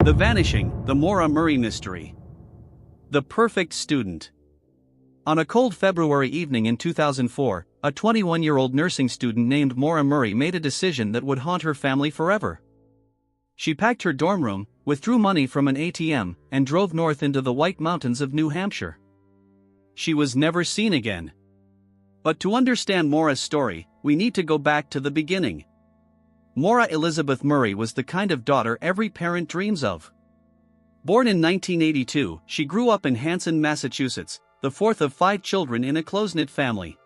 The Vanishing, the Maura Murray mystery. The perfect student. On a cold February evening in 2004, a 21-year-old nursing student named Maura Murray made a decision that would haunt her family forever. She packed her dorm room, withdrew money from an ATM, and drove north into the White Mountains of New Hampshire. She was never seen again. But to understand Maura's story, we need to go back to the beginning. Maura Elizabeth Murray was the kind of daughter every parent dreams of. Born in 1982, she grew up in Hanson, Massachusetts, the fourth of 5 children in a close-knit family.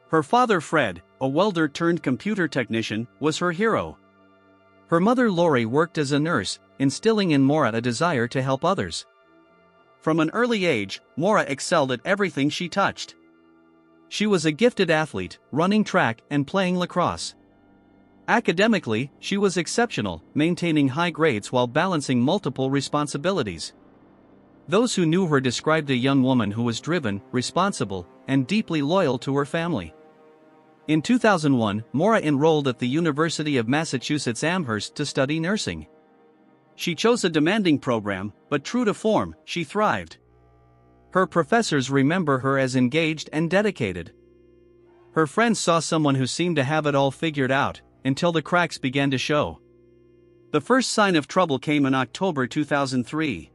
Her father Fred, a welder-turned-computer technician, was her hero. Her mother Lori worked as a nurse, instilling in Maura a desire to help others. From an early age, Maura excelled at everything she touched. She was a gifted athlete, running track and playing lacrosse. Academically, she was exceptional, maintaining high grades while balancing multiple responsibilities. Those who knew her described a young woman who was driven, responsible, and deeply loyal to her family. In 2001, Maura enrolled at the University of Massachusetts Amherst to study nursing. She chose a demanding program, but true to form, she thrived. Her professors remember her as engaged and dedicated. Her friends saw someone who seemed to have it all figured out, until the cracks began to show. The first sign of trouble came in October 2003.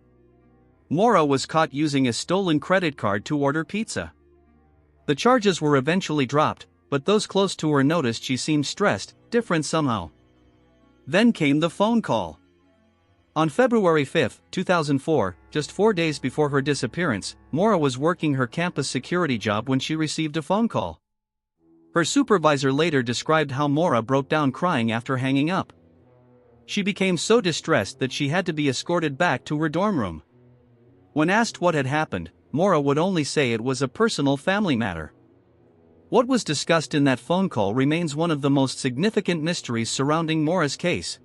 Maura was caught using a stolen credit card to order pizza. The charges were eventually dropped, but those close to her noticed she seemed stressed, different somehow. Then came the phone call. On February 5, 2004, just 4 days before her disappearance, Maura was working her campus security job when she received a phone call. Her supervisor later described how Maura broke down crying after hanging up. She became so distressed that she had to be escorted back to her dorm room. When asked what had happened, Maura would only say it was a personal family matter. What was discussed in that phone call remains one of the most significant mysteries surrounding Maura's case.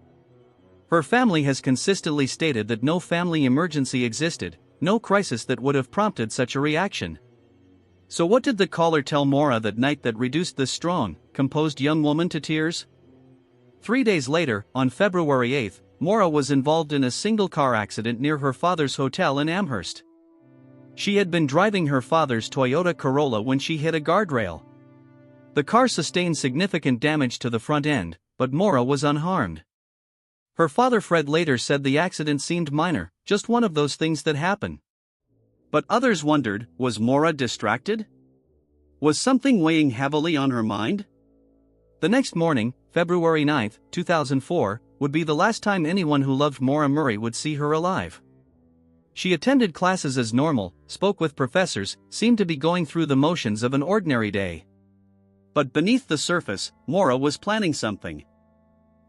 Her family has consistently stated that no family emergency existed, no crisis that would have prompted such a reaction. So what did the caller tell Maura that night that reduced this strong, composed young woman to tears? 3 days later, on February 8, Maura was involved in a single-car accident near her father's hotel in Amherst. She had been driving her father's Toyota Corolla when she hit a guardrail. The car sustained significant damage to the front end, but Maura was unharmed. Her father Fred later said the accident seemed minor, just one of those things that happen. But others wondered, was Maura distracted? Was something weighing heavily on her mind? The next morning, February 9, 2004, would be the last time anyone who loved Maura Murray would see her alive. She attended classes as normal, spoke with professors, seemed to be going through the motions of an ordinary day. But beneath the surface, Maura was planning something.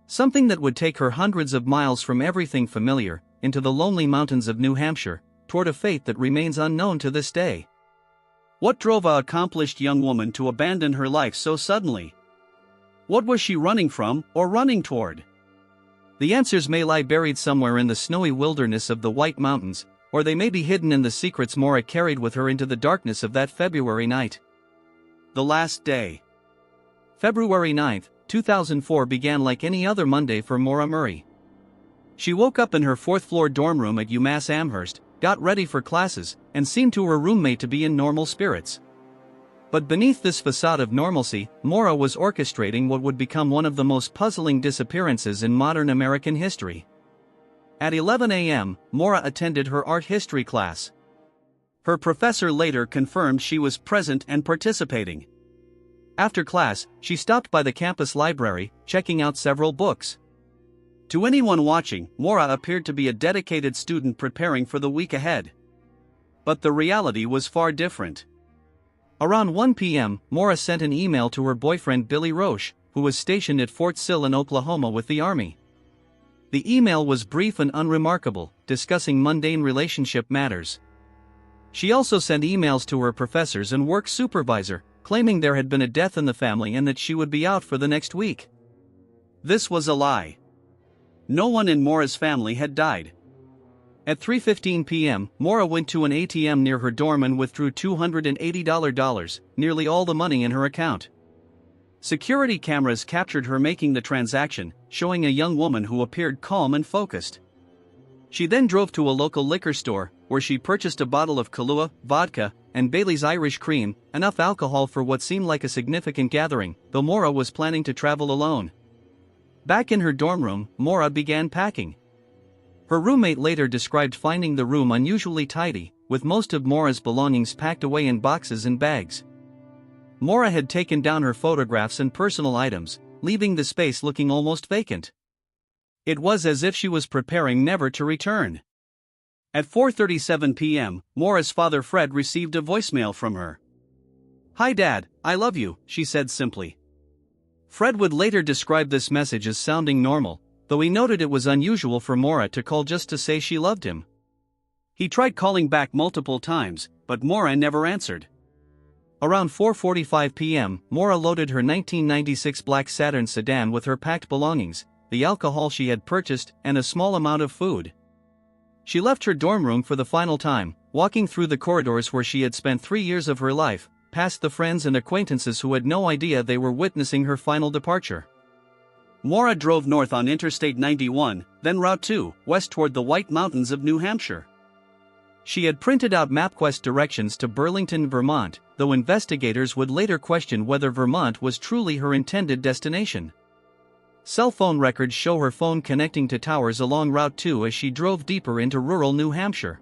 Something that would take her hundreds of miles from everything familiar, into the lonely mountains of New Hampshire, toward a fate that remains unknown to this day. What drove an accomplished young woman to abandon her life so suddenly? What was she running from, or running toward? The answers may lie buried somewhere in the snowy wilderness of the White Mountains, or they may be hidden in the secrets Maura carried with her into the darkness of that February night. The last day. February 9, 2004 began like any other Monday for Maura Murray. She woke up in her 4th-floor dorm room at UMass Amherst, got ready for classes, and seemed to her roommate to be in normal spirits. But beneath this facade of normalcy, Maura was orchestrating what would become one of the most puzzling disappearances in modern American history. At 11 a.m., Maura attended her art history class. Her professor later confirmed she was present and participating. After class, she stopped by the campus library, checking out several books. To anyone watching, Maura appeared to be a dedicated student preparing for the week ahead. But the reality was far different. Around 1 p.m., Maura sent an email to her boyfriend Billy Roche, who was stationed at Fort Sill in Oklahoma with the Army. The email was brief and unremarkable, discussing mundane relationship matters. She also sent emails to her professors and work supervisor, claiming there had been a death in the family and that she would be out for the next week. This was a lie. No one in Maura's family had died. At 3:15 p.m., Maura went to an ATM near her dorm and withdrew $280, nearly all the money in her account. Security cameras captured her making the transaction, showing a young woman who appeared calm and focused. She then drove to a local liquor store, where she purchased a bottle of Kahlua, vodka, and Bailey's Irish Cream, enough alcohol for what seemed like a significant gathering, though Maura was planning to travel alone. Back in her dorm room, Maura began packing. Her roommate later described finding the room unusually tidy, with most of Maura's belongings packed away in boxes and bags. Maura had taken down her photographs and personal items, leaving the space looking almost vacant. It was as if she was preparing never to return. At 4:37 p.m., Maura's father Fred received a voicemail from her. "Hi Dad, I love you," she said simply. Fred would later describe this message as sounding normal, though he noted it was unusual for Maura to call just to say she loved him. He tried calling back multiple times, but Maura never answered. Around 4:45 p.m., Maura loaded her 1996 black Saturn sedan with her packed belongings, the alcohol she had purchased, and a small amount of food. She left her dorm room for the final time, walking through the corridors where she had spent 3 years of her life, past the friends and acquaintances who had no idea they were witnessing her final departure. Maura drove north on Interstate 91, then Route 2, west toward the White Mountains of New Hampshire. She had printed out MapQuest directions to Burlington, Vermont, though investigators would later question whether Vermont was truly her intended destination. Cell phone records show her phone connecting to towers along Route 2 as she drove deeper into rural New Hampshire.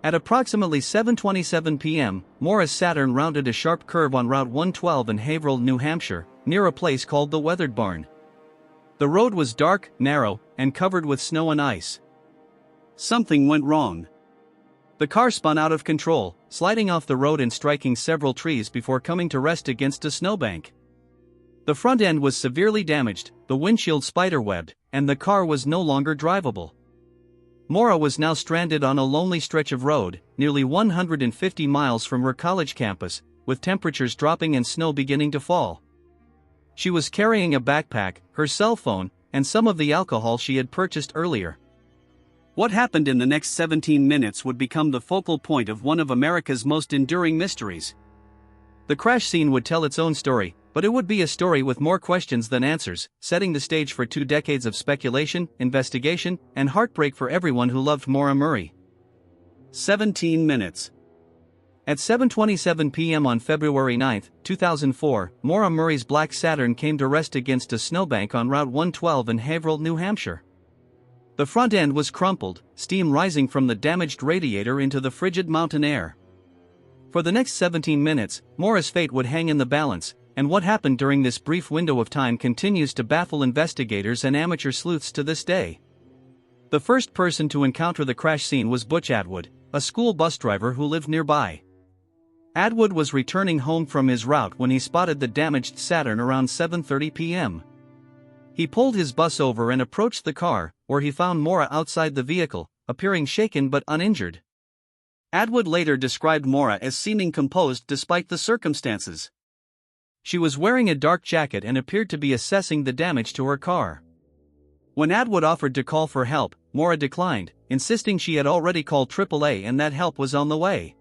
At approximately 7:27 p.m., Maura's Saturn rounded a sharp curve on Route 112 in Haverhill, New Hampshire, near a place called the Weathered Barn. The road was dark, narrow, and covered with snow and ice. Something went wrong. The car spun out of control, sliding off the road and striking several trees before coming to rest against a snowbank. The front end was severely damaged, the windshield spiderwebbed, and the car was no longer drivable. Maura was now stranded on a lonely stretch of road, nearly 150 miles from her college campus, with temperatures dropping and snow beginning to fall. She was carrying a backpack, her cell phone, and some of the alcohol she had purchased earlier. What happened in the next 17 minutes would become the focal point of one of America's most enduring mysteries. The crash scene would tell its own story, but it would be a story with more questions than answers, setting the stage for 2 decades of speculation, investigation, and heartbreak for everyone who loved Maura Murray. 17 minutes. At 7:27 p.m. on February 9, 2004, Maura Murray's black Saturn came to rest against a snowbank on Route 112 in Haverhill, New Hampshire. The front end was crumpled, steam rising from the damaged radiator into the frigid mountain air. For the next 17 minutes, Maura's fate would hang in the balance, and what happened during this brief window of time continues to baffle investigators and amateur sleuths to this day. The first person to encounter the crash scene was Butch Atwood, a school bus driver who lived nearby. Atwood was returning home from his route when he spotted the damaged Saturn around 7:30 p.m. He pulled his bus over and approached the car, where he found Maura outside the vehicle, appearing shaken but uninjured. Atwood later described Maura as seeming composed despite the circumstances. She was wearing a dark jacket and appeared to be assessing the damage to her car. When Atwood offered to call for help, Maura declined, insisting she had already called AAA and that help was on the way.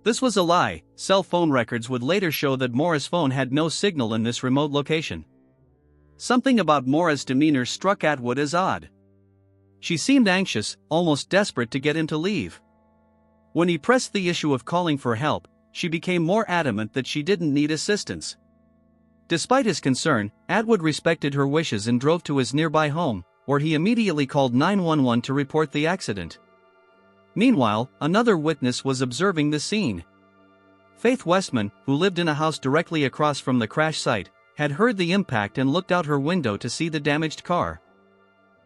This was a lie. Cell phone records would later show that Maura's phone had no signal in this remote location. Something about Maura's demeanor struck Atwood as odd. She seemed anxious, almost desperate to get him to leave. When he pressed the issue of calling for help, she became more adamant that she didn't need assistance. Despite his concern, Atwood respected her wishes and drove to his nearby home, where he immediately called 911 to report the accident. Meanwhile, another witness was observing the scene. Faith Westman, who lived in a house directly across from the crash site, had heard the impact and looked out her window to see the damaged car.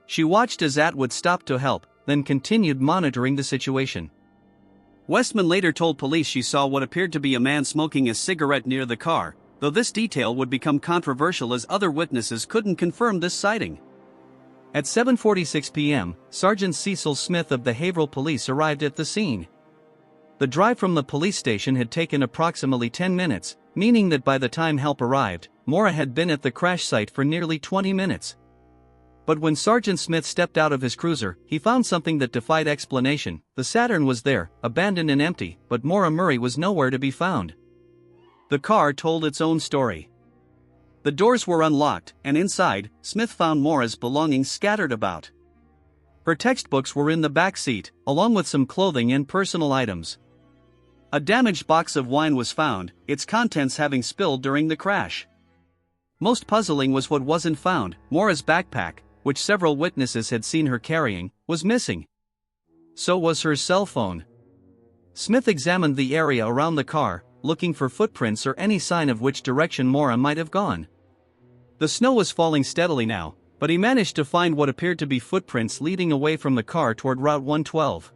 She watched as Atwood stopped to help, then continued monitoring the situation. Westman later told police she saw what appeared to be a man smoking a cigarette near the car, though this detail would become controversial as other witnesses couldn't confirm this sighting. At 7:46 p.m., Sergeant Cecil Smith of the Haverhill Police arrived at the scene. The drive from the police station had taken approximately 10 minutes, meaning that by the time help arrived, Maura had been at the crash site for nearly 20 minutes. But when Sergeant Smith stepped out of his cruiser, he found something that defied explanation. The Saturn was there, abandoned and empty, but Maura Murray was nowhere to be found. The car told its own story. The doors were unlocked, and inside, Smith found Maura's belongings scattered about. Her textbooks were in the back seat, along with some clothing and personal items. A damaged box of wine was found, its contents having spilled during the crash. Most puzzling was what wasn't found. Maura's backpack, which several witnesses had seen her carrying, was missing. So was her cell phone. Smith examined the area around the car, looking for footprints or any sign of which direction Maura might have gone. The snow was falling steadily now, but he managed to find what appeared to be footprints leading away from the car toward Route 112.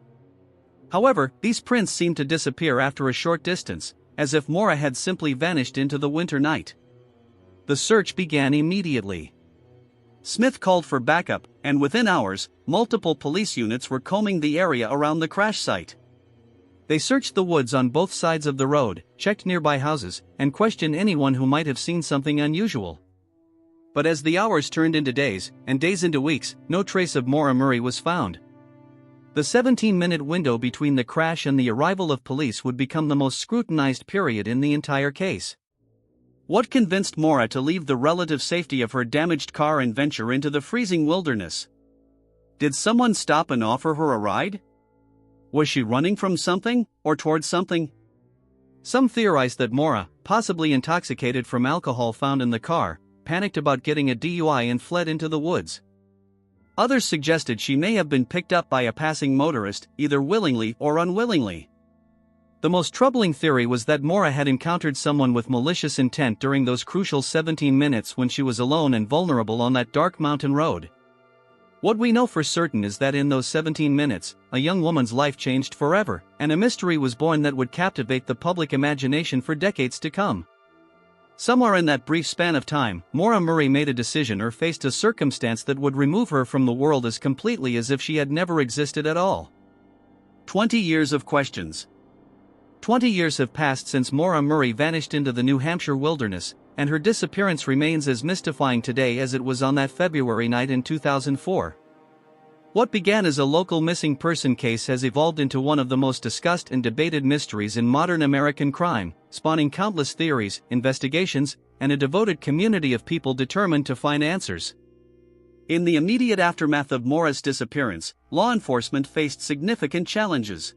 However, these prints seemed to disappear after a short distance, as if Maura had simply vanished into the winter night. The search began immediately. Smith called for backup, and within hours, multiple police units were combing the area around the crash site. They searched the woods on both sides of the road, checked nearby houses, and questioned anyone who might have seen something unusual. But as the hours turned into days, and days into weeks, no trace of Maura Murray was found. The 17-minute window between the crash and the arrival of police would become the most scrutinized period in the entire case. What convinced Maura to leave the relative safety of her damaged car and venture into the freezing wilderness? Did someone stop and offer her a ride? Was she running from something, or towards something? Some theorized that Maura, possibly intoxicated from alcohol found in the car, panicked about getting a DUI and fled into the woods. Others suggested she may have been picked up by a passing motorist, either willingly or unwillingly. The most troubling theory was that Maura had encountered someone with malicious intent during those crucial 17 minutes when she was alone and vulnerable on that dark mountain road. What we know for certain is that in those 17 minutes, a young woman's life changed forever, and a mystery was born that would captivate the public imagination for decades to come. Somewhere in that brief span of time, Maura Murray made a decision or faced a circumstance that would remove her from the world as completely as if she had never existed at all. 20 years of questions. 20 years have passed since Maura Murray vanished into the New Hampshire wilderness, and her disappearance remains as mystifying today as it was on that February night in 2004. What began as a local missing person case has evolved into one of the most discussed and debated mysteries in modern American crime, spawning countless theories, investigations, and a devoted community of people determined to find answers. In the immediate aftermath of Maura's disappearance, law enforcement faced significant challenges.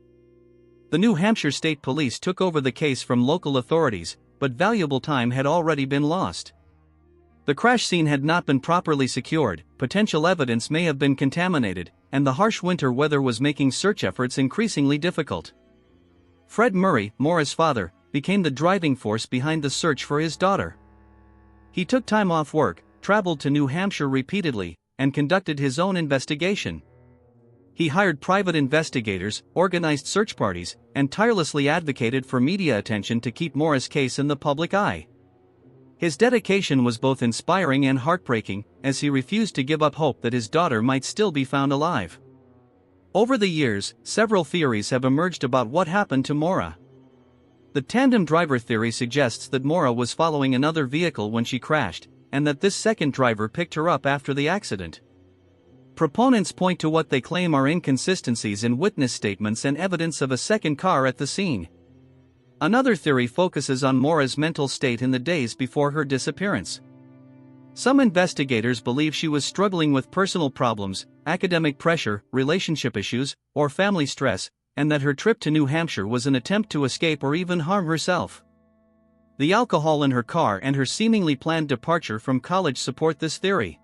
The New Hampshire State Police took over the case from local authorities, but valuable time had already been lost. The crash scene had not been properly secured, potential evidence may have been contaminated, and the harsh winter weather was making search efforts increasingly difficult. Fred Murray, Maura's father, became the driving force behind the search for his daughter. He took time off work, traveled to New Hampshire repeatedly, and conducted his own investigation. He hired private investigators, organized search parties, and tirelessly advocated for media attention to keep Maura's case in the public eye. His dedication was both inspiring and heartbreaking, as he refused to give up hope that his daughter might still be found alive. Over the years, several theories have emerged about what happened to Maura. The tandem driver theory suggests that Maura was following another vehicle when she crashed, and that this second driver picked her up after the accident. Proponents point to what they claim are inconsistencies in witness statements and evidence of a second car at the scene. Another theory focuses on Maura's mental state in the days before her disappearance. Some investigators believe she was struggling with personal problems, academic pressure, relationship issues, or family stress, and that her trip to New Hampshire was an attempt to escape or even harm herself. The alcohol in her car and her seemingly planned departure from college support this theory.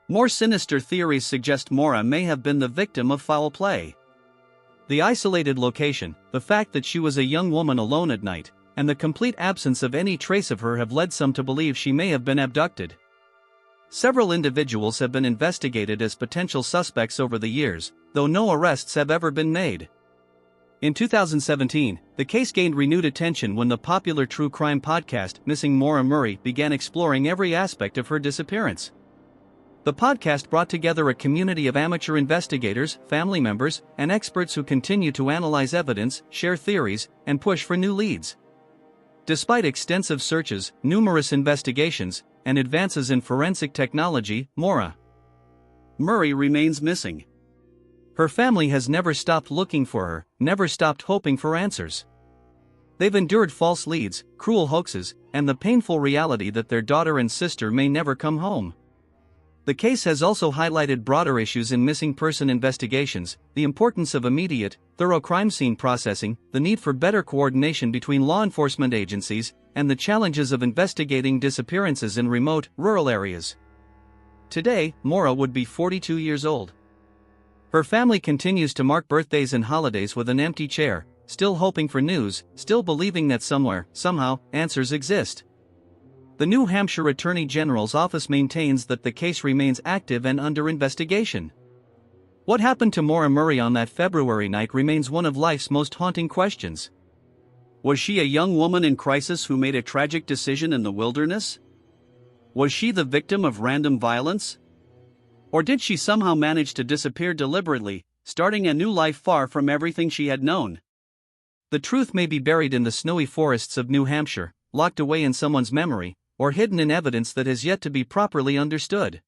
More sinister theories suggest Maura may have been the victim of foul play. The isolated location, the fact that she was a young woman alone at night, and the complete absence of any trace of her have led some to believe she may have been abducted. Several individuals have been investigated as potential suspects over the years, though no arrests have ever been made. In 2017, the case gained renewed attention when the popular true crime podcast Missing Maura Murray began exploring every aspect of her disappearance. The podcast brought together a community of amateur investigators, family members, and experts who continue to analyze evidence, share theories, and push for new leads. Despite extensive searches, numerous investigations, and advances in forensic technology, Maura Murray remains missing. Her family has never stopped looking for her, never stopped hoping for answers. They've endured false leads, cruel hoaxes, and the painful reality that their daughter and sister may never come home. The case has also highlighted broader issues in missing person investigations, the importance of immediate, thorough crime scene processing, the need for better coordination between law enforcement agencies, and the challenges of investigating disappearances in remote, rural areas. Today, Maura would be 42 years old. Her family continues to mark birthdays and holidays with an empty chair, still hoping for news, still believing that somewhere, somehow, answers exist. The New Hampshire Attorney General's office maintains that the case remains active and under investigation. What happened to Maura Murray on that February night remains one of life's most haunting questions. Was she a young woman in crisis who made a tragic decision in the wilderness? Was she the victim of random violence? Or did she somehow manage to disappear deliberately, starting a new life far from everything she had known? The truth may be buried in the snowy forests of New Hampshire, locked away in someone's memory, or hidden in evidence that has yet to be properly understood.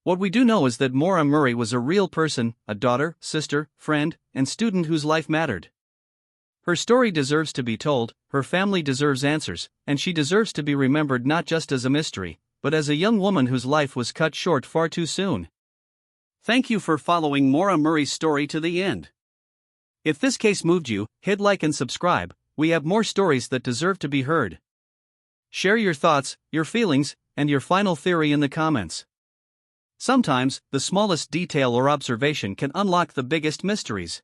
What we do know is that Maura Murray was a real person, a daughter, sister, friend, and student whose life mattered. Her story deserves to be told, her family deserves answers, and she deserves to be remembered not just as a mystery, but as a young woman whose life was cut short far too soon. Thank you for following Maura Murray's story to the end. If this case moved you, hit like and subscribe. We have more stories that deserve to be heard. Share your thoughts, your feelings, and your final theory in the comments. Sometimes, the smallest detail or observation can unlock the biggest mysteries.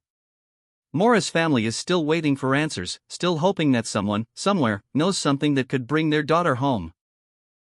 Maura's family is still waiting for answers, still hoping that someone, somewhere, knows something that could bring their daughter home.